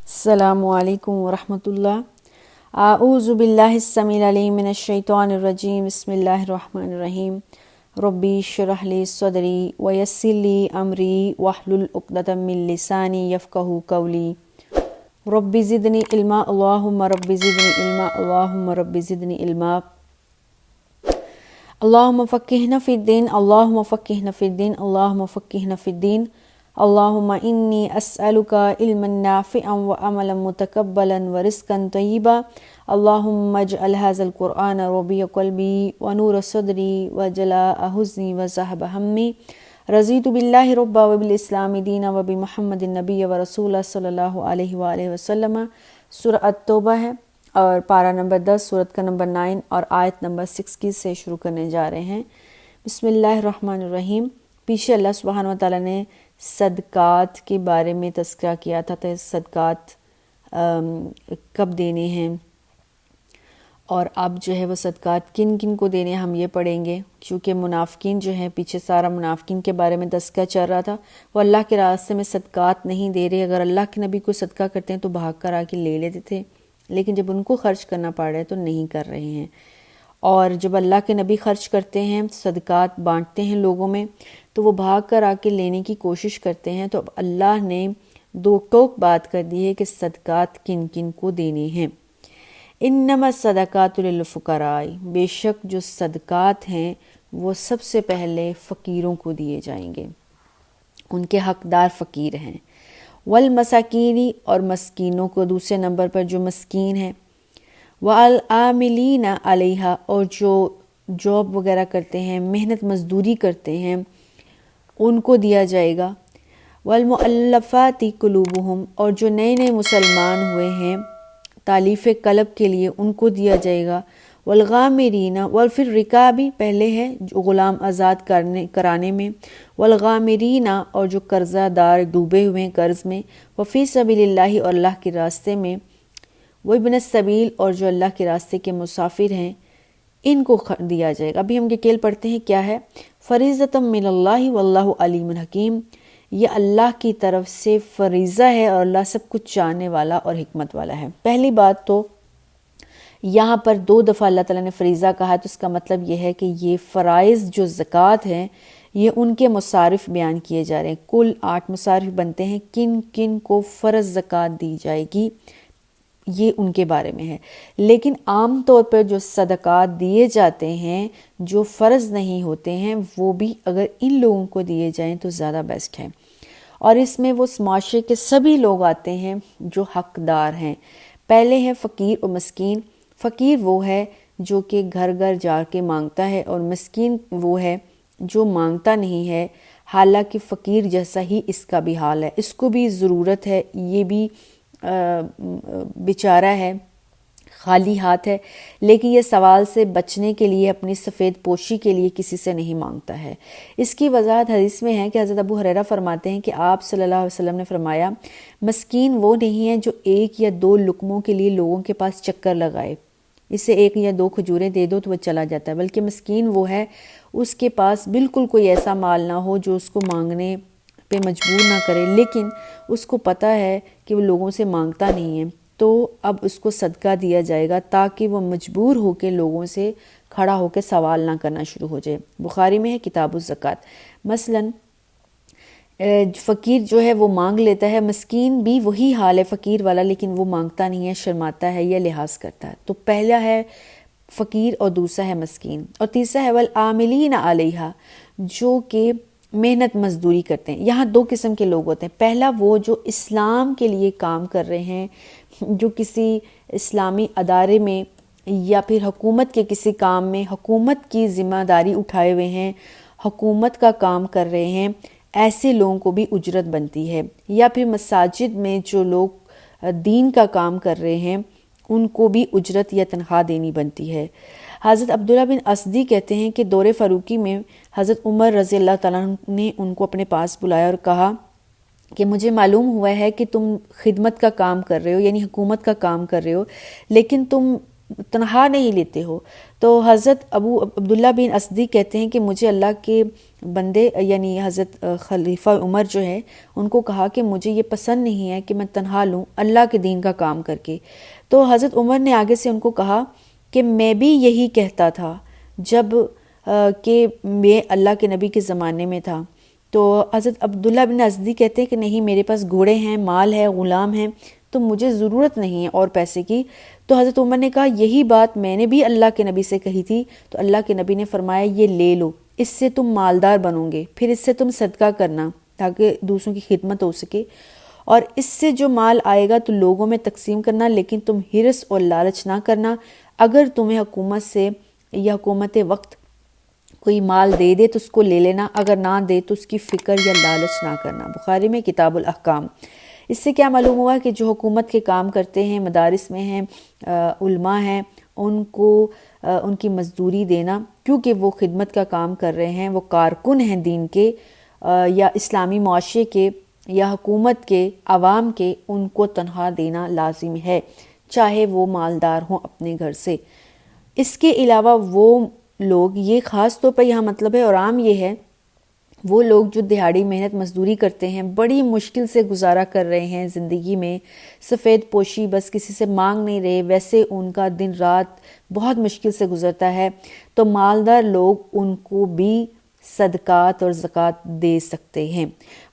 السلام علیکم ورحمۃ اللہ۔ اعوذ باللہ السمیع العلیم من الشیطان الرجیم، بسم اللہ الرحمن الرحیم۔ ربی اشرح لی صدری ویسر لی امری واحلل عقدۃ من لسانی یفقہوا قولی۔ رب زدنی علما، اللہم رب زدنی علما، اللہم رب زدنی علما۔ اللہم فقہنا فی الدین، اللہم فقہنا فی الدین، اللہم فقہنا فی الدین۔ اللہم انی اسألک علما نافعا وعملا متقبلا ورزقا طیبا۔ اللہم اجعل ھذا القرآن ربیع قلبی ونور صدری وجلاء حزنی وذھب ہمی۔ رضیت باللہ ربا وبالاسلام دینا وبمحمد نبی ورسولہ صلی اللہ علیہ وآلہ وسلم۔ سورہ التوبہ ہے اور پارہ نمبر 10، سورت کا نمبر 9 اور آیت نمبر 60 سے شروع کرنے جا رہے ہیں۔ بسم اللہ الرحمن الرحیم۔ پیچھے اللہ سبحانہ وتعالیٰ نے صدقات کے بارے میں تذکرہ کیا تھا، تو صدقات کب دینے ہیں اور اب جو ہے وہ صدقات کن کن کو دینے ہیں ہم یہ پڑھیں گے، کیونکہ منافقین جو ہیں، پیچھے سارا منافقین کے بارے میں تذکرہ چل رہا تھا، وہ اللہ کے راستے میں صدقات نہیں دے رہے۔ اگر اللہ کے نبی کو صدقہ کرتے ہیں تو بھاگ کر آ کے لے لیتے تھے، لیکن جب ان کو خرچ کرنا پڑ رہا ہے تو نہیں کر رہے ہیں۔ اور جب اللہ کے نبی خرچ کرتے ہیں، صدقات بانٹتے ہیں لوگوں میں، تو وہ بھاگ کر آ کے لینے کی کوشش کرتے ہیں۔ تو اب اللہ نے دو ٹوک بات کر دی ہے کہ صدقات کن کن کو دینے ہیں۔ انما الصدقات للفقراء، بے شک جو صدقات ہیں وہ سب سے پہلے فقیروں کو دیے جائیں گے، ان کے حقدار فقیر ہیں۔ والمساکین، اور مسکینوں کو دوسرے نمبر پر جو مسکین ہیں۔ والعاملین علیہا، اور جو جاب وغیرہ کرتے ہیں، محنت مزدوری کرتے ہیں، ان کو دیا جائے گا۔ والمؤلفات قلوبہم، اور جو نئے نئے مسلمان ہوئے ہیں تالیف قلب کے لیے، ان کو دیا جائے گا۔ والغامرین، اور پھر رکابی پہلے ہے جو غلام آزاد کرانے میں۔ والغامرین، اور جو قرضہ دار ڈوبے ہوئے ہیں قرض میں۔ وفی سبیل اللہ، اور اللہ کے راستے میں۔ وابن السبیل، اور جو اللہ کے راستے کے مسافر ہیں، ان کو دیا جائے گا۔ ابھی ہم ڈیٹیل پڑھتے ہیں کیا ہے۔ فریضۃ من اللہ واللہ علیم حکیم، یہ اللہ کی طرف سے فریضہ ہے اور اللہ سب کچھ جاننے والا اور حکمت والا ہے۔ پہلی بات تو یہاں پر 2 دفعہ اللہ تعالیٰ نے فریضہ کہا ہے، تو اس کا مطلب یہ ہے کہ یہ فرائض جو زکوٰۃ ہیں یہ ان کے مصارف بیان کیے جا رہے ہیں۔ کل 8 مصارف بنتے ہیں، کن کن کو فرض زکوٰۃ دی جائے گی یہ ان کے بارے میں ہے۔ لیکن عام طور پر جو صدقات دیے جاتے ہیں جو فرض نہیں ہوتے ہیں، وہ بھی اگر ان لوگوں کو دیے جائیں تو زیادہ بیسٹ ہے۔ اور اس میں وہ معاشرے کے سبھی لوگ آتے ہیں جو حقدار ہیں۔ پہلے ہے فقیر و مسکین۔ فقیر وہ ہے جو کہ گھر گھر جا کے مانگتا ہے، اور مسکین وہ ہے جو مانگتا نہیں ہے، حالانکہ فقیر جیسا ہی اس کا بھی حال ہے، اس کو بھی ضرورت ہے، یہ بھی بیچارہ ہے، خالی ہاتھ ہے، لیکن یہ سوال سے بچنے کے لیے، اپنی سفید پوشی کے لیے کسی سے نہیں مانگتا ہے۔ اس کی وضاحت حدیث میں ہے کہ حضرت ابو ہریرہ فرماتے ہیں کہ آپ صلی اللہ علیہ وسلم نے فرمایا، مسکین وہ نہیں ہے جو 1 یا 2 لقموں کے لیے لوگوں کے پاس چکر لگائے، اسے 1 یا 2 کھجوریں دے دو تو وہ چلا جاتا ہے، بلکہ مسکین وہ ہے اس کے پاس بالکل کوئی ایسا مال نہ ہو جو اس کو مانگنے پہ مجبور نہ کرے، لیکن اس کو پتہ ہے کہ وہ لوگوں سے مانگتا نہیں ہے، تو اب اس کو صدقہ دیا جائے گا تاکہ وہ مجبور ہو کے لوگوں سے کھڑا ہو کے سوال نہ کرنا شروع ہو جائے۔ بخاری میں ہے کتاب الزکوٰۃ۔ مثلاً فقیر جو ہے وہ مانگ لیتا ہے، مسکین بھی وہی حال ہے فقیر والا، لیکن وہ مانگتا نہیں ہے، شرماتا ہے یا لحاظ کرتا ہے۔ تو پہلا ہے فقیر اور دوسرا ہے مسکین، اور تیسرا ہے والعاملین علیہا، جو کہ محنت مزدوری کرتے ہیں۔ یہاں 2 قسم کے لوگ ہوتے ہیں۔ پہلا وہ جو اسلام کے لیے کام کر رہے ہیں، جو کسی اسلامی ادارے میں یا پھر حکومت کے کسی کام میں حکومت کی ذمہ داری اٹھائے ہوئے ہیں، حکومت کا کام کر رہے ہیں، ایسے لوگوں کو بھی اجرت بنتی ہے۔ یا پھر مساجد میں جو لوگ دین کا کام کر رہے ہیں ان کو بھی اجرت یا تنخواہ دینی بنتی ہے۔ حضرت عبداللہ بن اسدی کہتے ہیں کہ دور فاروقی میں حضرت عمر رضی اللہ تعالیٰ عنہ نے ان کو اپنے پاس بلایا اور کہا کہ مجھے معلوم ہوا ہے کہ تم خدمت کا کام کر رہے ہو، یعنی حکومت کا کام کر رہے ہو، لیکن تم تنہا نہیں لیتے ہو۔ تو حضرت ابو عبداللہ بن اسدی کہتے ہیں کہ مجھے اللہ کے بندے یعنی حضرت خلیفہ عمر جو ہے ان کو کہا کہ مجھے یہ پسند نہیں ہے کہ میں تنہا لوں اللہ کے دین کا کام کر کے۔ تو حضرت عمر نے آگے سے ان کو کہا کہ میں بھی یہی کہتا تھا جب کہ میں اللہ کے نبی کے زمانے میں تھا۔ تو حضرت عبداللہ بن اسدی کہتے ہیں کہ نہیں، میرے پاس گھوڑے ہیں، مال ہے، غلام ہیں، تو مجھے ضرورت نہیں ہے اور پیسے کی۔ تو حضرت عمر نے کہا یہی بات میں نے بھی اللہ کے نبی سے کہی تھی، تو اللہ کے نبی نے فرمایا یہ لے لو، اس سے تم مالدار بنو گے، پھر اس سے تم صدقہ کرنا تاکہ دوسروں کی خدمت ہو سکے، اور اس سے جو مال آئے گا تو لوگوں میں تقسیم کرنا، لیکن تم حرص اور لالچ نہ کرنا۔ اگر تمہیں حکومت سے یا حکومت وقت کوئی مال دے دے تو اس کو لے لینا، اگر نہ دے تو اس کی فکر یا لالچ نہ کرنا۔ بخاری میں کتاب الاحکام۔ اس سے کیا معلوم ہوا کہ جو حکومت کے کام کرتے ہیں، مدارس میں ہیں، علماء ہیں، ان کو ان کی مزدوری دینا، کیونکہ وہ خدمت کا کام کر رہے ہیں، وہ کارکن ہیں دین کے یا اسلامی معاشرے کے یا حکومت کے، عوام کے، ان کو تنخواہ دینا لازم ہے، چاہے وہ مالدار ہوں اپنے گھر سے۔ اس کے علاوہ وہ لوگ، یہ خاص طور پر یہاں مطلب ہے اور عام یہ ہے، وہ لوگ جو دہاڑی محنت مزدوری کرتے ہیں، بڑی مشکل سے گزارا کر رہے ہیں زندگی میں، سفید پوشی، بس کسی سے مانگ نہیں رہے، ویسے ان کا دن رات بہت مشکل سے گزرتا ہے، تو مالدار لوگ ان کو بھی صدقات اور زکوٰۃ دے سکتے ہیں۔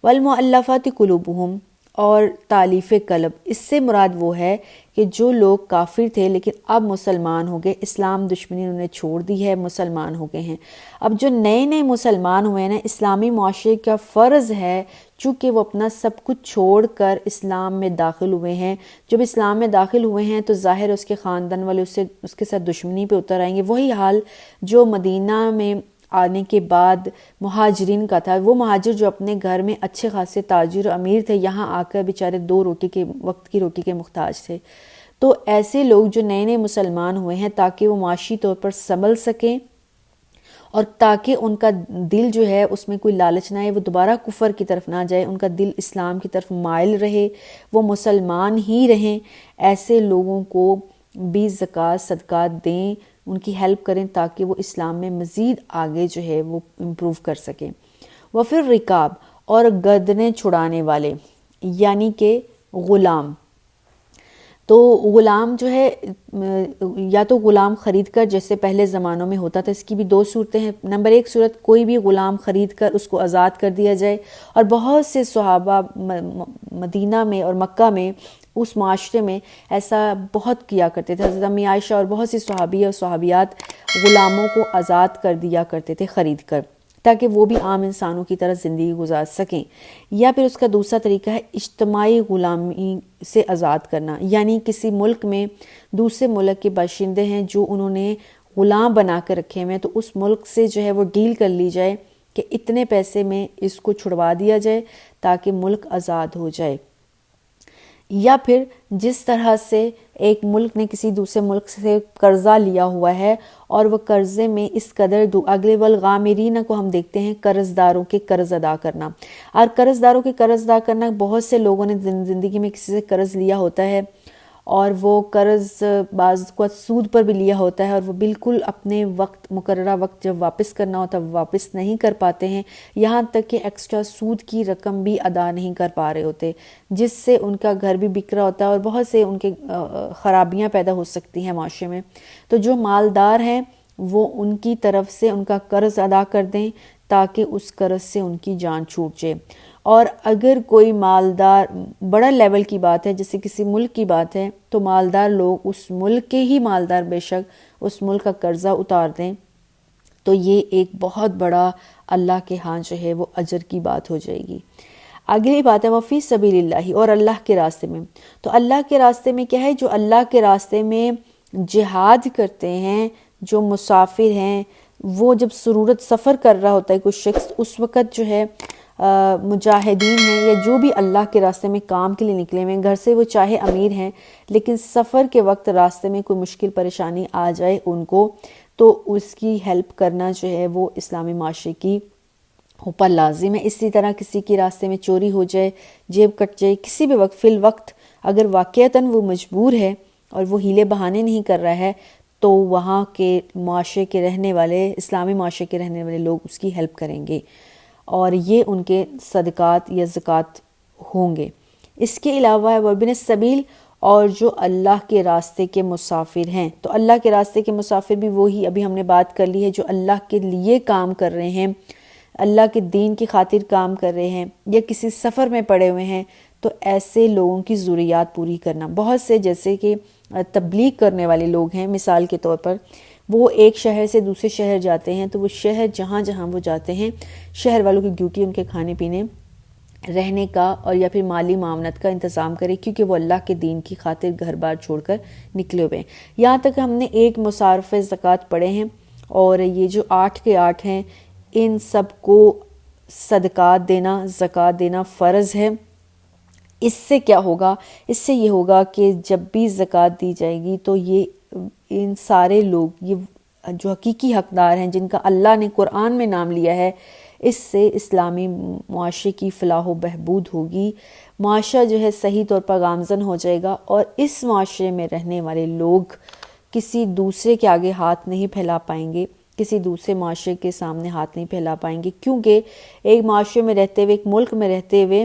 والمؤلفات قلوبہم، اور تالیف قلب، اس سے مراد وہ ہے کہ جو لوگ کافر تھے لیکن اب مسلمان ہو گئے، اسلام دشمنی انہوں نے چھوڑ دی ہے، مسلمان ہو گئے ہیں۔ اب جو نئے نئے مسلمان ہوئے ہیں، اسلامی معاشرے کا فرض ہے، چونکہ وہ اپنا سب کچھ چھوڑ کر اسلام میں داخل ہوئے ہیں، جب اسلام میں داخل ہوئے ہیں تو ظاہر اس کے خاندان والے اس کے ساتھ دشمنی پہ اتر آئیں گے۔ وہی حال جو مدینہ میں آنے کے بعد مہاجرین کا تھا، وہ مہاجر جو اپنے گھر میں اچھے خاصے تاجر امیر تھے، یہاں آ کر بیچارے دو روٹی کے وقت کی روٹی کے محتاج تھے۔ تو ایسے لوگ جو نئے نئے مسلمان ہوئے ہیں، تاکہ وہ معاشی طور پر سنبھل سکیں اور تاکہ ان کا دل جو ہے اس میں کوئی لالچ نہ آئے، وہ دوبارہ کفر کی طرف نہ جائے، ان کا دل اسلام کی طرف مائل رہے، وہ مسلمان ہی رہیں، ایسے لوگوں کو بھی زکوٰۃ صدقات دیں، ان کی ہیلپ کریں تاکہ وہ اسلام میں مزید آگے جو ہے وہ امپروو کر سکیں۔ وفر رکاب، اور گردنیں چھڑانے والے یعنی کہ غلام۔ تو غلام جو ہے یا تو غلام خرید کر، جیسے پہلے زمانوں میں ہوتا تھا، اس کی بھی دو صورتیں ہیں۔ نمبر ایک صورت، کوئی بھی غلام خرید کر اس کو آزاد کر دیا جائے، اور بہت سے صحابہ مدینہ میں اور مکہ میں اس معاشرے میں ایسا بہت کیا کرتے تھے۔ حضرت امی عائشہ اور بہت سی صحابی اور صحابیات غلاموں کو آزاد کر دیا کرتے تھے خرید کر، تاکہ وہ بھی عام انسانوں کی طرح زندگی گزار سکیں۔ یا پھر اس کا دوسرا طریقہ ہے اجتماعی غلامی سے آزاد کرنا، یعنی کسی ملک میں دوسرے ملک کے باشندے ہیں جو انہوں نے غلام بنا کر رکھے ہوئے ہیں، تو اس ملک سے جو ہے وہ ڈیل کر لی جائے کہ اتنے پیسے میں اس کو چھڑوا دیا جائے تاکہ ملک آزاد ہو جائے۔ یا پھر جس طرح سے ایک ملک نے کسی دوسرے ملک سے قرضہ لیا ہوا ہے اور وہ قرضے میں اس قدر اگلے والغامرین کو ہم دیکھتے ہیں قرض داروں کے قرض ادا کرنا، اور قرض داروں کے قرض ادا کرنا، بہت سے لوگوں نے زندگی میں کسی سے قرض لیا ہوتا ہے اور وہ قرض بعض کو سود پر بھی لیا ہوتا ہے، اور وہ بالکل اپنے مقررہ وقت جب واپس کرنا ہوتا ہے واپس نہیں کر پاتے ہیں، یہاں تک کہ ایکسٹرا سود کی رقم بھی ادا نہیں کر پا رہے ہوتے، جس سے ان کا گھر بھی بک رہا ہوتا ہے اور بہت سے ان کے خرابیاں پیدا ہو سکتی ہیں معاشرے میں۔ تو جو مالدار ہیں وہ ان کی طرف سے ان کا قرض ادا کر دیں تاکہ اس قرض سے ان کی جان چھوٹ جائے۔ اور اگر کوئی مالدار بڑا لیول کی بات ہے، جیسے کسی ملک کی بات ہے، تو مالدار لوگ اس ملک کے ہی مالدار بے شک اس ملک کا قرضہ اتار دیں، تو یہ ایک بہت بڑا اللہ کے ہاں جو ہے وہ اجر کی بات ہو جائے گی۔ اگلی بات ہے وفی سبیل اللہ، اور اللہ کے راستے میں۔ تو اللہ کے راستے میں کیا ہے؟ جو اللہ کے راستے میں جہاد کرتے ہیں، جو مسافر ہیں، وہ جب ضرورت سفر کر رہا ہوتا ہے کوئی شخص، اس وقت جو ہے مجاہدین ہیں یا جو بھی اللہ کے راستے میں کام کے لیے نکلے ہوئے ہیں، گھر سے وہ چاہے امیر ہیں لیکن سفر کے وقت راستے میں کوئی مشکل پریشانی آ جائے ان کو، تو اس کی ہیلپ کرنا جو ہے وہ اسلامی معاشرے کی اوپر لازم ہے۔ اسی طرح کسی کی راستے میں چوری ہو جائے، جیب کٹ جائے، کسی بھی وقت فی الوقت اگر واقعتاً وہ مجبور ہے اور وہ ہیلے بہانے نہیں کر رہا ہے تو وہاں کے معاشرے کے رہنے والے، اسلامی معاشرے کے رہنے والے لوگ اس کی ہیلپ کریں گے اور یہ ان کے صدقات یا زکوٰۃ ہوں گے۔ اس کے علاوہ وابن السبیل، اور جو اللہ کے راستے کے مسافر ہیں، تو اللہ کے راستے کے مسافر بھی وہی ابھی ہم نے بات کر لی ہے جو اللہ کے لیے کام کر رہے ہیں، اللہ کے دین کی خاطر کام کر رہے ہیں یا کسی سفر میں پڑے ہوئے ہیں، تو ایسے لوگوں کی ضروریات پوری کرنا۔ بہت سے جیسے کہ تبلیغ کرنے والے لوگ ہیں، مثال کے طور پر وہ ایک شہر سے دوسرے شہر جاتے ہیں، تو وہ شہر جہاں جہاں وہ جاتے ہیں، شہر والوں کی ڈیوٹی ان کے کھانے پینے، رہنے کا اور یا پھر مالی معاونت کا انتظام کرے، کیونکہ وہ اللہ کے دین کی خاطر گھر بار چھوڑ کر نکلے ہوئے ہیں۔ یہاں تک ہم نے ایک مصارف زکوٰۃ پڑھے ہیں، اور یہ جو 8 کے 8 ہیں ان سب کو صدقات دینا، زکوٰۃ دینا فرض ہے۔ اس سے کیا ہوگا؟ اس سے یہ ہوگا کہ جب بھی زکوٰۃ دی جائے گی تو یہ ان سارے لوگ، یہ جو حقیقی حقدار ہیں جن کا اللہ نے قرآن میں نام لیا ہے، اس سے اسلامی معاشرے کی فلاح و بہبود ہوگی، معاشرہ جو ہے صحیح طور پر گامزن ہو جائے گا، اور اس معاشرے میں رہنے والے لوگ کسی دوسرے کے آگے ہاتھ نہیں پھیلا پائیں گے، کسی دوسرے معاشرے کے سامنے ہاتھ نہیں پھیلا پائیں گے، کیونکہ ایک معاشرے میں رہتے ہوئے، ایک ملک میں رہتے ہوئے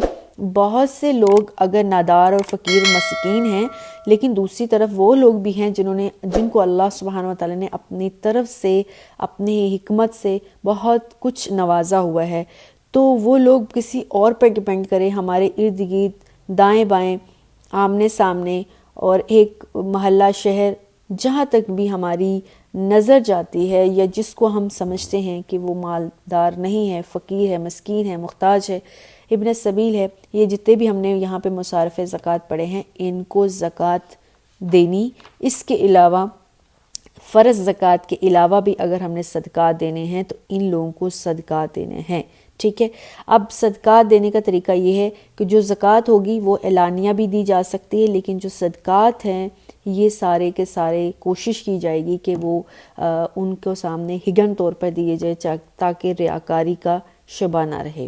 بہت سے لوگ اگر نادار اور فقیر مسکین ہیں، لیکن دوسری طرف وہ لوگ بھی ہیں جن کو اللہ سبحانہ وتعالی نے اپنی طرف سے، اپنی حکمت سے بہت کچھ نوازا ہوا ہے، تو وہ لوگ کسی اور پر ڈیپینڈ کریں، ہمارے ارد گرد دائیں بائیں، آمنے سامنے، اور ایک محلہ، شہر، جہاں تک بھی ہماری نظر جاتی ہے یا جس کو ہم سمجھتے ہیں کہ وہ مالدار نہیں ہے، فقیر ہے، مسکین ہے، محتاج ہے، ابن السبیل ہے، یہ جتنے بھی ہم نے یہاں پہ مصارف زکوٰۃ پڑھے ہیں ان کو زکوٰۃ دینی۔ اس کے علاوہ فرض زکوٰۃ کے علاوہ بھی اگر ہم نے صدقات دینے ہیں تو ان لوگوں کو صدقات دینے ہیں، ٹھیک ہے۔ اب صدقات دینے کا طریقہ یہ ہے کہ جو زکوٰۃ ہوگی وہ اعلانیہ بھی دی جا سکتی ہے، لیکن جو صدقات ہیں یہ سارے کے سارے کوشش کی جائے گی کہ وہ ان کو سامنے ہڈن طور پر دیے جائے تاکہ ریاکاری کا شبہ نہ رہے۔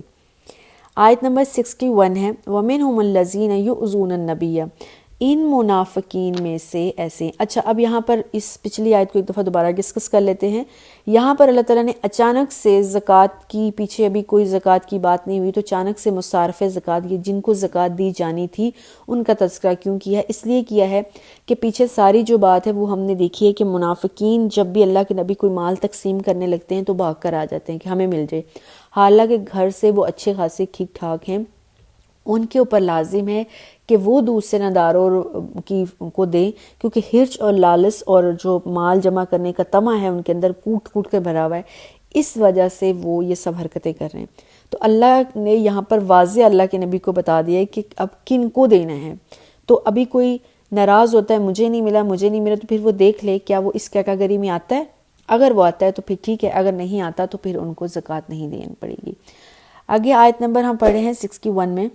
آیت نمبر 61 ہے، وَمِنْهُمُ الَّذِينَ يُؤْذُونَ النَّبِيَّ، ان منافقین میں سے ایسے۔ اچھا، اب یہاں پر اس پچھلی آیت کو ایک دفعہ دوبارہ ڈسکس کر لیتے ہیں۔ یہاں پر اللہ تعالیٰ نے اچانک سے زکوٰۃ کی، پیچھے ابھی کوئی زکوٰۃ کی بات نہیں ہوئی، تو اچانک سے مصارف زکوٰۃ، یہ جن کو زکوٰۃ دی جانی تھی ان کا تذکرہ کیوں کیا ہے؟ اس لیے کیا ہے کہ پیچھے ساری جو بات ہے وہ ہم نے دیکھی ہے کہ منافقین جب بھی اللہ کے نبی کوئی مال تقسیم کرنے لگتے ہیں تو بھاگ کر آ جاتے ہیں کہ ہمیں مل جائے، حالانکہ گھر سے وہ اچھے خاصے ٹھیک ٹھاک ہیں۔ ان کے اوپر لازم ہے کہ وہ دوسرے نداروں کو دیں، کیونکہ ہرچ اور لالچ اور جو مال جمع کرنے کا طمع ہے ان کے اندر کوٹ کوٹ کے بھرا ہوا ہے، اس وجہ سے وہ یہ سب حرکتیں کر رہے ہیں۔ تو اللہ نے یہاں پر واضح اللہ کے نبی کو بتا دیا ہے کہ اب کن کو دینا ہے۔ تو ابھی کوئی ناراض ہوتا ہے مجھے نہیں ملا، تو پھر وہ دیکھ لے کیا وہ اس کیٹیگری میں آتا ہے، اگر وہ آتا ہے تو پھر ٹھیک ہے، اگر نہیں آتا تو پھر ان کو زکوٰۃ نہیں دینی پڑے گی۔ آگے آیت نمبر ہم پڑھے ہیں 61 میں،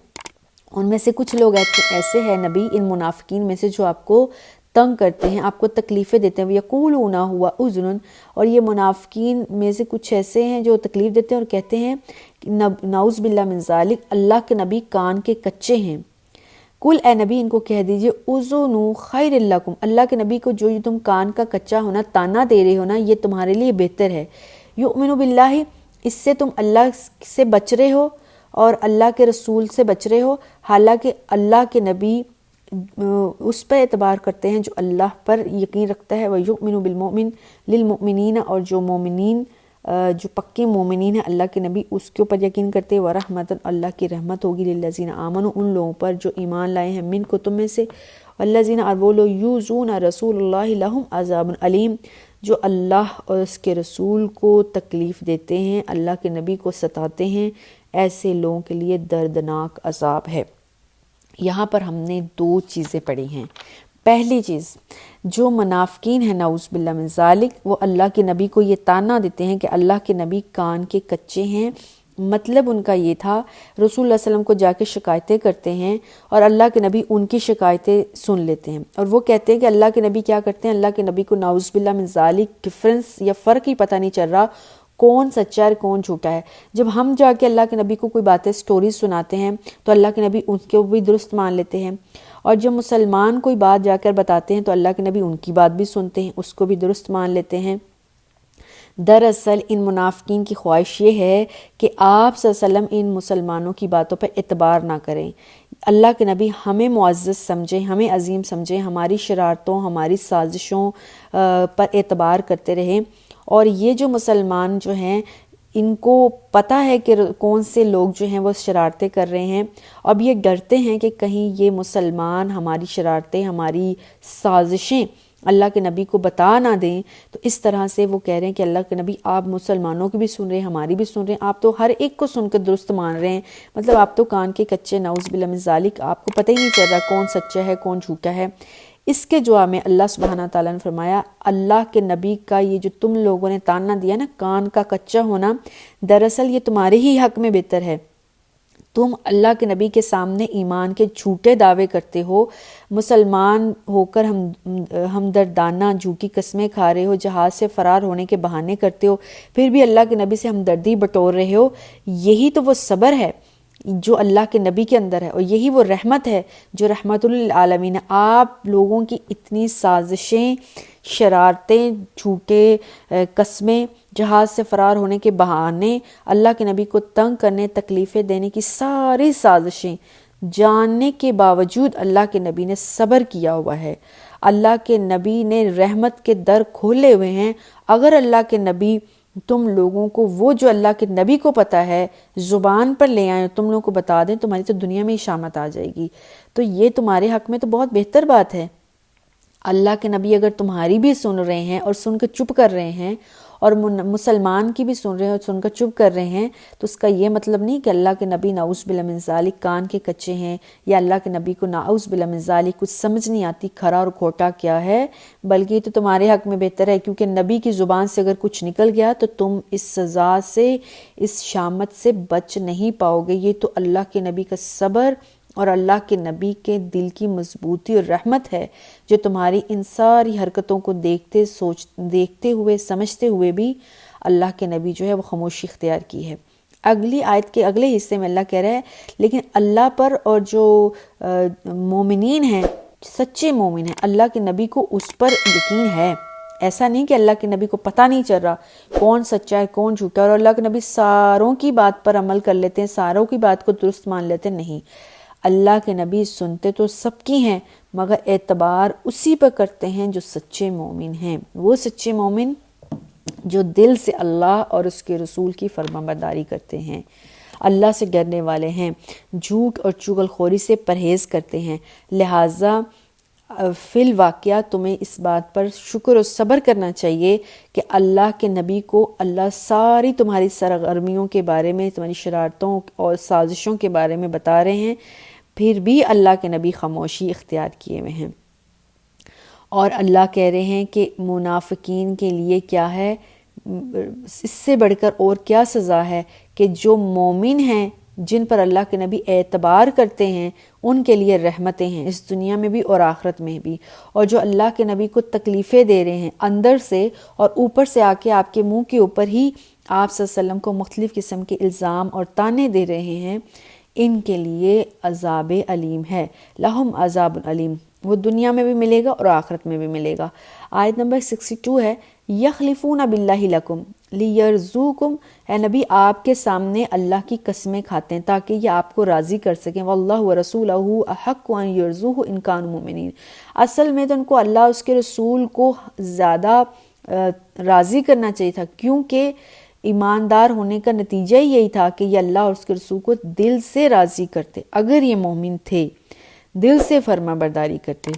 ان میں سے کچھ لوگ ایسے ہیں نبی، ان منافقین میں سے جو آپ کو تنگ کرتے ہیں، آپ کو تکلیفیں دیتے ہیں، یقولون ہوا اذن، اور یہ منافقین میں سے کچھ ایسے ہیں جو تکلیف دیتے ہیں اور کہتے ہیں نعوذ باللہ من ذالک، اللہ کے نبی کان کے کچے ہیں۔ کل اے نبی ان کو کہہ دیجئے اذن خیر لکم، اللہ کے نبی کو جو تم کان کا کچا ہونا تانا دے رہے ہو نا، یہ تمہارے لیے بہتر ہے۔ یؤمن باللہ، اس سے تم اللہ سے بچ رہے ہو اور اللہ کے رسول سے بچ رہے ہو، حالانکہ اللہ کے نبی اس پر اعتبار کرتے ہیں جو اللہ پر یقین رکھتا ہے، وَيُؤْمِنُ بِالْمُؤْمِنِ لِلْمُؤْمِنِينَ، اور جو مومنین، جو پکے مومنین ہیں اللہ کے نبی اس کے اوپر یقین کرتے ہیں، وَرَحْمَةً، اللہ کی رحمت ہوگی لِلَّذِينَ آمَنُوا، ان لوگوں پر جو ایمان لائے ہیں، مِنْکُم تم میں سے، وَالَّذِينَ، اور وہ لوگ یُؤْذُونَ رسول اللہ لَهُمْ عَذَابٌ علیم، جو اللہ اور اس کے رسول کو تکلیف دیتے ہیں، اللہ کے نبی کو ستاتے ہیں، ایسے لوگوں کے لیے دردناک عذاب ہے۔ یہاں پر ہم نے 2 چیزیں پڑھی ہیں۔ پہلی چیز، جو منافقین ہیں نعوذ باللہ من ذالک، وہ اللہ کے نبی کو یہ تانا دیتے ہیں کہ اللہ کے نبی کان کے کچے ہیں۔ مطلب ان کا یہ تھا، رسول اللہ صلی اللہ علیہ وسلم کو جا کے شکایتیں کرتے ہیں اور اللہ کے نبی ان کی شکایتیں سن لیتے ہیں، اور وہ کہتے ہیں کہ اللہ کے نبی کیا کرتے ہیں، اللہ کے نبی کو نعوذ باللہ من ذالک ڈفرنس یا فرق ہی پتہ نہیں چل رہا کون سچا ہے کون جھوٹا ہے۔ جب ہم جا کے اللہ کے نبی کو کوئی باتیں سٹوریز سناتے ہیں تو اللہ کے نبی ان کے بھی درست مان لیتے ہیں، اور جب مسلمان کوئی بات جا کر بتاتے ہیں تو اللہ کے نبی ان کی بات بھی سنتے ہیں، اس کو بھی درست مان لیتے ہیں۔ دراصل ان منافقین کی خواہش یہ ہے کہ آپ صلی اللہ علیہ وسلم ان مسلمانوں کی باتوں پر اعتبار نہ کریں، اللہ کے نبی ہمیں معزز سمجھیں، ہمیں عظیم سمجھیں، ہماری شرارتوں، ہماری سازشوں پر اعتبار کرتے رہیں۔ اور یہ جو مسلمان جو ہیں ان کو پتہ ہے کہ کون سے لوگ جو ہیں وہ شرارتیں کر رہے ہیں، اب یہ ڈرتے ہیں کہ کہیں یہ مسلمان ہماری شرارتیں، ہماری سازشیں اللہ کے نبی کو بتا نہ دیں، تو اس طرح سے وہ کہہ رہے ہیں کہ اللہ کے نبی آپ مسلمانوں کی بھی سن رہے ہیں، ہماری بھی سن رہے ہیں، آپ تو ہر ایک کو سن کر درست مان رہے ہیں، مطلب آپ تو کان کے کچے، نعوذ باللہ من ذالک، آپ کو پتہ ہی نہیں چل رہا کون سچا ہے کون جھوٹا ہے۔ اس کے جواب میں اللہ سبحانہ تعالیٰ نے فرمایا اللہ کے نبی کا یہ جو تم لوگوں نے تانا دیا نا کان کا کچا ہونا، دراصل یہ تمہارے ہی حق میں بہتر ہے۔ تم اللہ کے نبی کے سامنے ایمان کے جھوٹے دعوے کرتے ہو، مسلمان ہو کر ہمدردانہ جھوٹی قسمیں کھا رہے ہو، جہاز سے فرار ہونے کے بہانے کرتے ہو، پھر بھی اللہ کے نبی سے ہمدردی بٹور رہے ہو۔ یہی تو وہ صبر ہے جو اللہ کے نبی کے اندر ہے، اور یہی وہ رحمت ہے جو رحمت للعالمین ہے۔ آپ لوگوں کی اتنی سازشیں، شرارتیں، جھوٹے قسمیں، جہاز سے فرار ہونے کے بہانے، اللہ کے نبی کو تنگ کرنے، تکلیفیں دینے کی ساری سازشیں جاننے کے باوجود اللہ کے نبی نے صبر کیا ہوا ہے۔ اللہ کے نبی نے رحمت کے در کھولے ہوئے ہیں۔ اگر اللہ کے نبی تم لوگوں کو وہ جو اللہ کے نبی کو پتہ ہے زبان پر لے آئیں، تم لوگوں کو بتا دیں، تمہاری تو دنیا میں ہی شامت آ جائے گی، تو یہ تمہارے حق میں تو بہت بہتر بات ہے۔ اللہ کے نبی اگر تمہاری بھی سن رہے ہیں اور سن کر چپ کر رہے ہیں، اور مسلمان کی بھی سن رہے ہیں اور سن کر چپ کر رہے ہیں، تو اس کا یہ مطلب نہیں کہ اللہ کے نبی نعوذ باللہ من ذالک کان کے کچے ہیں، یا اللہ کے نبی کو نعوذ باللہ من ذالک کچھ سمجھ نہیں آتی کھرا اور کھوٹا کیا ہے، بلکہ یہ تو تمہارے حق میں بہتر ہے، کیونکہ نبی کی زبان سے اگر کچھ نکل گیا تو تم اس سزا سے، اس شامت سے بچ نہیں پاؤ گے۔ یہ تو اللہ کے نبی کا صبر اور اللہ کے نبی کے دل کی مضبوطی اور رحمت ہے جو تمہاری ان ساری حرکتوں کو دیکھتے ہوئے سمجھتے ہوئے بھی اللہ کے نبی جو ہے وہ خاموشی اختیار کی ہے۔ اگلی آیت کے اگلے حصے میں اللہ کہہ رہا ہے لیکن اللہ پر اور جو مومنین ہیں، سچے مومن ہیں، اللہ کے نبی کو اس پر یقین ہے۔ ایسا نہیں کہ اللہ کے نبی کو پتہ نہیں چل رہا کون سچا ہے کون جھوٹا ہے، اور اللہ کے نبی ساروں کی بات پر عمل کر لیتے ہیں، ساروں کی بات کو درست مان لیتے ہیں، نہیں۔ اللہ کے نبی سنتے تو سب کی ہیں، مگر اعتبار اسی پر کرتے ہیں جو سچے مومن ہیں، وہ سچے مومن جو دل سے اللہ اور اس کے رسول کی فرمانبرداری کرتے ہیں، اللہ سے ڈرنے والے ہیں، جھوٹ اور چغل خوری سے پرہیز کرتے ہیں۔ لہٰذا فی الواقعہ تمہیں اس بات پر شکر اور صبر کرنا چاہیے کہ اللہ کے نبی کو اللہ ساری تمہاری سرگرمیوں کے بارے میں، تمہاری شرارتوں اور سازشوں کے بارے میں بتا رہے ہیں، پھر بھی اللہ کے نبی خاموشی اختیار کیے ہوئے ہیں۔ اور اللہ کہہ رہے ہیں کہ منافقین کے لیے کیا ہے، اس سے بڑھ کر اور کیا سزا ہے کہ جو مومن ہیں جن پر اللہ کے نبی اعتبار کرتے ہیں ان کے لیے رحمتیں ہیں اس دنیا میں بھی اور آخرت میں بھی، اور جو اللہ کے نبی کو تکلیفیں دے رہے ہیں اندر سے اور اوپر سے آ کے آپ کے منہ کے اوپر ہی آپ صلی اللہ علیہ وسلم کو مختلف قسم کے الزام اور تانے دے رہے ہیں، ان کے لیے عذاب علیم ہے، لہم عذاب علیم، وہ دنیا میں بھی ملے گا اور آخرت میں بھی ملے گا۔ آیت نمبر 62 ہے، یخلفون باللہ لکم لیرزوکم، اے نبی آپ کے سامنے اللہ کی قسمیں کھاتے ہیں تاکہ یہ آپ کو راضی کر سکیں، واللہ ورسولہ احق ان یرزوہ ان کانوا مؤمنین، اصل میں تو ان کو اللہ اس کے رسول کو زیادہ راضی کرنا چاہیے تھا، کیونکہ ایماندار ہونے کا نتیجہ ہی یہی تھا کہ یہ اللہ اور اس کے رسول کو دل سے راضی کرتے، اگر یہ مومن تھے دل سے فرما برداری کرتے۔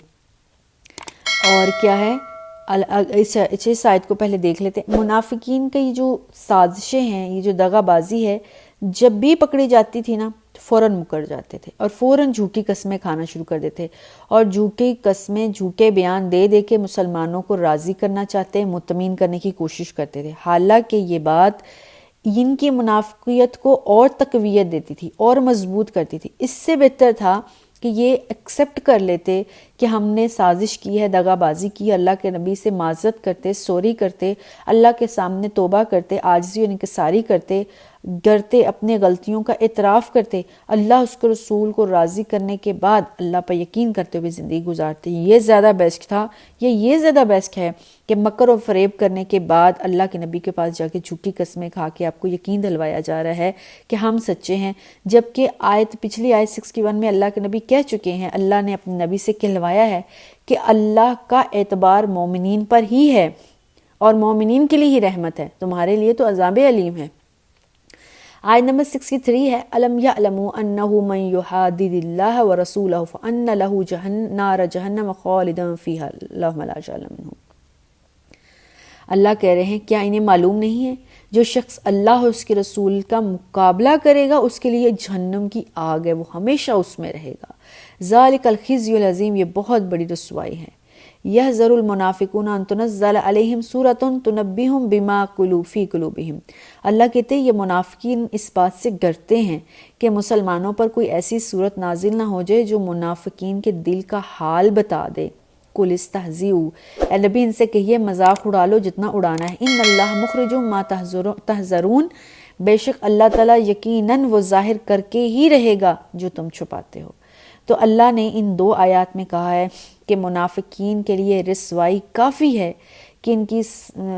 اور کیا ہے، اس آیت کو پہلے دیکھ لیتے ہیں۔ منافقین کی جو سازشیں ہیں، یہ جو دغا بازی ہے، جب بھی پکڑی جاتی تھی نا فوراً مکر جاتے تھے اور فوراً جھوٹی قسمیں کھانا شروع کر دیتے، اور جھوٹی قسمیں، جھوٹے بیان دے دے کے مسلمانوں کو راضی کرنا چاہتے، مطمئن کرنے کی کوشش کرتے تھے، حالانکہ یہ بات ان کی منافقیت کو اور تقویت دیتی تھی اور مضبوط کرتی تھی۔ اس سے بہتر تھا کہ یہ ایکسیپٹ کر لیتے کہ ہم نے سازش کی ہے، دغا بازی کی، اللہ کے نبی سے معذرت کرتے، سوری کرتے، اللہ کے سامنے توبہ کرتے، عاجزی اور انکساری کرتے، ڈرتے، اپنے غلطیوں کا اعتراف کرتے، اللہ اس کے رسول کو راضی کرنے کے بعد اللہ پر یقین کرتے ہوئے زندگی گزارتے. یہ زیادہ بیسٹ تھا، یہ زیادہ بیسٹ ہے کہ مکر و فریب کرنے کے بعد اللہ کے نبی کے پاس جا کے جھوٹی قسمیں کھا کے آپ کو یقین دلوایا جا رہا ہے کہ ہم سچے ہیں، جبکہ پچھلی آیت 61 میں اللہ کے نبی کہہ چکے ہیں، اللہ نے اپنے نبی سے کہلوایا ہے کہ اللہ کا اعتبار مومنین پر ہی ہے اور مومنین کے لیے ہی رحمت ہے، تمہارے لیے تو عذاب علیم ہے. آیت نمبر 63 ہے الم یعلموا انہ من یحادد اللہ ورسولہ فان لہ نار جہنم خالدا فیہا اللہم لا جعلنا منہم. اللہ کہہ رہے ہیں کیا انہیں معلوم نہیں ہے جو شخص اللہ اور اس کے رسول کا مقابلہ کرے گا اس کے لیے جہنم کی آگ ہے، وہ ہمیشہ اس میں رہے گا. ذالک الخزی العظیم، یہ بہت بڑی رسوائی ہے. یحذر المنافقون ان تنزل علیہم سورۃ تنبئہم بما فی قلوبہم. اللہ کہتے ہیں یہ منافقین اس بات سے ڈرتے ہیں کہ مسلمانوں پر کوئی ایسی صورت نازل نہ ہو جائے جو منافقین کے دل کا حال بتا دے. قل استہزئوا، اے نبی ان سے کہیے مذاق اڑا لو جتنا اڑانا ہے. ان اللہ مخرج ما تحذرون، بے شک اللہ تعالیٰ یقیناً وہ ظاہر کر کے ہی رہے گا جو تم چھپاتے ہو. تو اللہ نے ان 2 آیات میں کہا ہے کہ منافقین کے لیے رسوائی کافی ہے کہ ان کی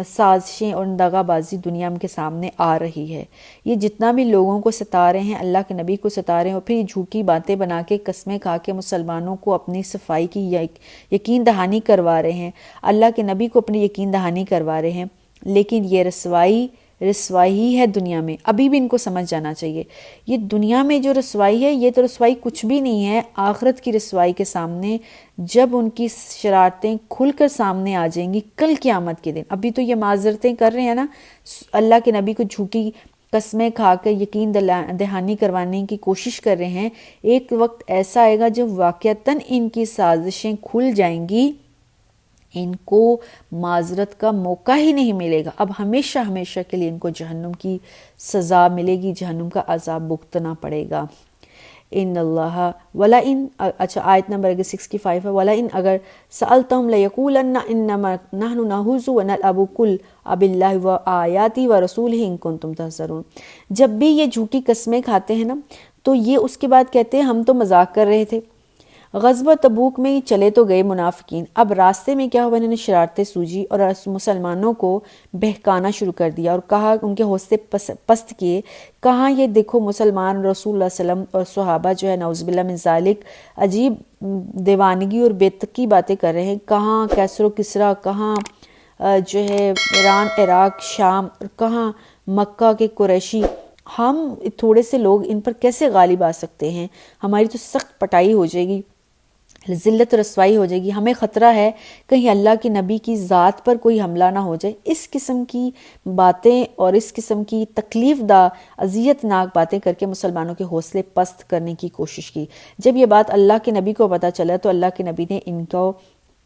سازشیں اور دغا بازی دنیا کے سامنے آ رہی ہے. یہ جتنا بھی لوگوں کو ستا رہے ہیں، اللہ کے نبی کو ستا رہے ہیں اور پھر جھوٹی باتیں بنا کے قسمیں کھا کے مسلمانوں کو اپنی صفائی کی یقین دہانی کروا رہے ہیں، اللہ کے نبی کو اپنی یقین دہانی کروا رہے ہیں. لیکن یہ رسوائی ہی ہے دنیا میں. ابھی بھی ان کو سمجھ جانا چاہیے یہ دنیا میں جو رسوائی ہے یہ تو رسوائی کچھ بھی نہیں ہے آخرت کی رسوائی کے سامنے، جب ان کی شرارتیں کھل کر سامنے آ جائیں گی کل قیامت کے دن. ابھی تو یہ معذرتیں کر رہے ہیں نا، اللہ کے نبی کو جھوٹی قسمیں کھا کر یقین دہانی کروانے کی کوشش کر رہے ہیں. ایک وقت ایسا آئے گا جب واقعتاً ان کی سازشیں کھل جائیں گی، ان کو معذرت کا موقع ہی نہیں ملے گا. اب ہمیشہ کے لیے ان کو جہنم کی سزا ملے گی، جہنم کا عذاب بھگتنا پڑے گا. ان اللہ اچھا آیت نمبر 65 ہے وَلَئِنْ اگر سألتم لَيَقُولَنَّ إِنَّمَا نَحْنُ نَهُزُ وَنَلْعَبُ قُلْ أَبِاللَّهِ وَآيَاتِهِ وَرَسُولِهِ إِن كُنتُمْ تَهْزَرُونَ. جب بھی یہ جھوٹی قسمیں کھاتے ہیں نا تو یہ اس کے بعد کہتے ہیں ہم تو مذاق کر رہے تھے. غزوہ تبوک میں چلے تو گئے منافقین، اب راستے میں کیا ہوا، انہوں نے شرارتیں سوجی اور مسلمانوں کو بہکانا شروع کر دیا اور کہا، ان کے حوصلے پست کیے، کہاں یہ دیکھو مسلمان رسول اللہ صلی اللہ علیہ وسلم اور صحابہ جو ہے نعوذ باللہ من ذالک عجیب دیوانگی اور بے تکی باتیں کر رہے ہیں. کہاں کیسر و کسریٰ، کہاں جو ہے ایران عراق شام، اور کہاں مکہ کے قریشی. ہم تھوڑے سے لوگ ان پر کیسے غالب آ سکتے ہیں؟ ہماری تو سخت پٹائی ہو جائے گی، ذلت رسوائی ہو جائے گی. ہمیں خطرہ ہے کہیں اللہ کے نبی کی ذات پر کوئی حملہ نہ ہو جائے. اس قسم کی باتیں اور اس قسم کی تکلیف دہ اذیت ناک باتیں کر کے مسلمانوں کے حوصلے پست کرنے کی کوشش کی. جب یہ بات اللہ کے نبی کو پتہ چلا تو اللہ کے نبی نے ان کو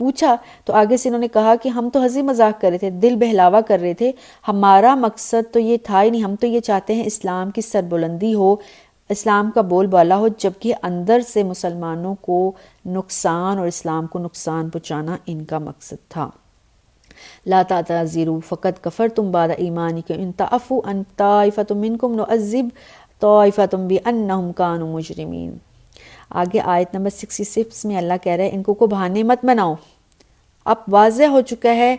پوچھا تو آگے سے انہوں نے کہا کہ ہم تو ہنسی مذاق کر رہے تھے، دل بہلاوا کر رہے تھے، ہمارا مقصد تو یہ تھا ہی نہیں. ہم تو یہ چاہتے ہیں اسلام کی سربلندی ہو، اسلام کا بول بالا ہو، جبکہ اندر سے مسلمانوں کو نقصان اور اسلام کو نقصان پہنچانا ان کا مقصد تھا. لا تعتذروا فقد کفرتم بعد ایمانکم ان تعفوا عن طائفة منکم نعذب طائفة بأنہم کانوا مجرمین. آگے آیت نمبر 66 میں اللہ کہہ رہے ہیں ان کو بہانے مت بناؤ. اب واضح ہو چکا ہے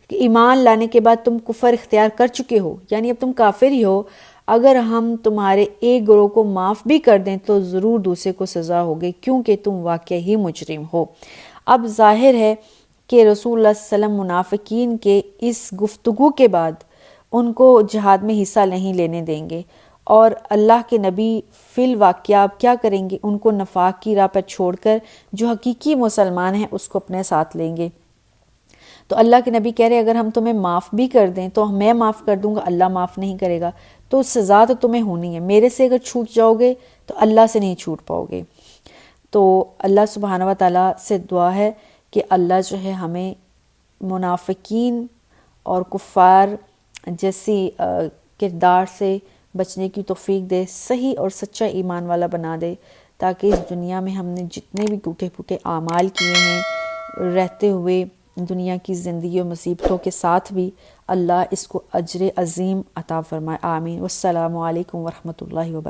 کہ ایمان لانے کے بعد تم کفر اختیار کر چکے ہو، یعنی اب تم کافر ہی ہو. اگر ہم تمہارے ایک گروہ کو معاف بھی کر دیں تو ضرور دوسرے کو سزا ہوگی کیونکہ تم واقعی ہی مجرم ہو. اب ظاہر ہے کہ رسول اللہ صلی اللہ علیہ وسلم منافقین کے اس گفتگو کے بعد ان کو جہاد میں حصہ نہیں لینے دیں گے، اور اللہ کے نبی فی الواقعہ اب کیا کریں گے، ان کو نفاق کی راہ پر چھوڑ کر جو حقیقی مسلمان ہیں اس کو اپنے ساتھ لیں گے. تو اللہ کے نبی کہہ رہے اگر ہم تمہیں معاف بھی کر دیں تو میں معاف کر دوں گا، اللہ معاف نہیں کرے گا. تو سزا تو تمہیں ہونی ہے، میرے سے اگر چھوٹ جاؤ گے تو اللہ سے نہیں چھوٹ پاؤ گے. تو اللہ سبحانہ و تعالیٰ سے دعا ہے کہ اللہ جو ہے ہمیں منافقین اور کفار جیسی کردار سے بچنے کی توفیق دے، صحیح اور سچا ایمان والا بنا دے تاکہ اس دنیا میں ہم نے جتنے بھی ٹوٹے پھوٹے اعمال کیے ہیں رہتے ہوئے دنیا کی زندگی و مصیبتوں کے ساتھ بھی اللہ اس کو اجر عظیم عطا فرمائے، آمین۔ والسلام علیکم ورحمۃ اللہ وبرکاتہ۔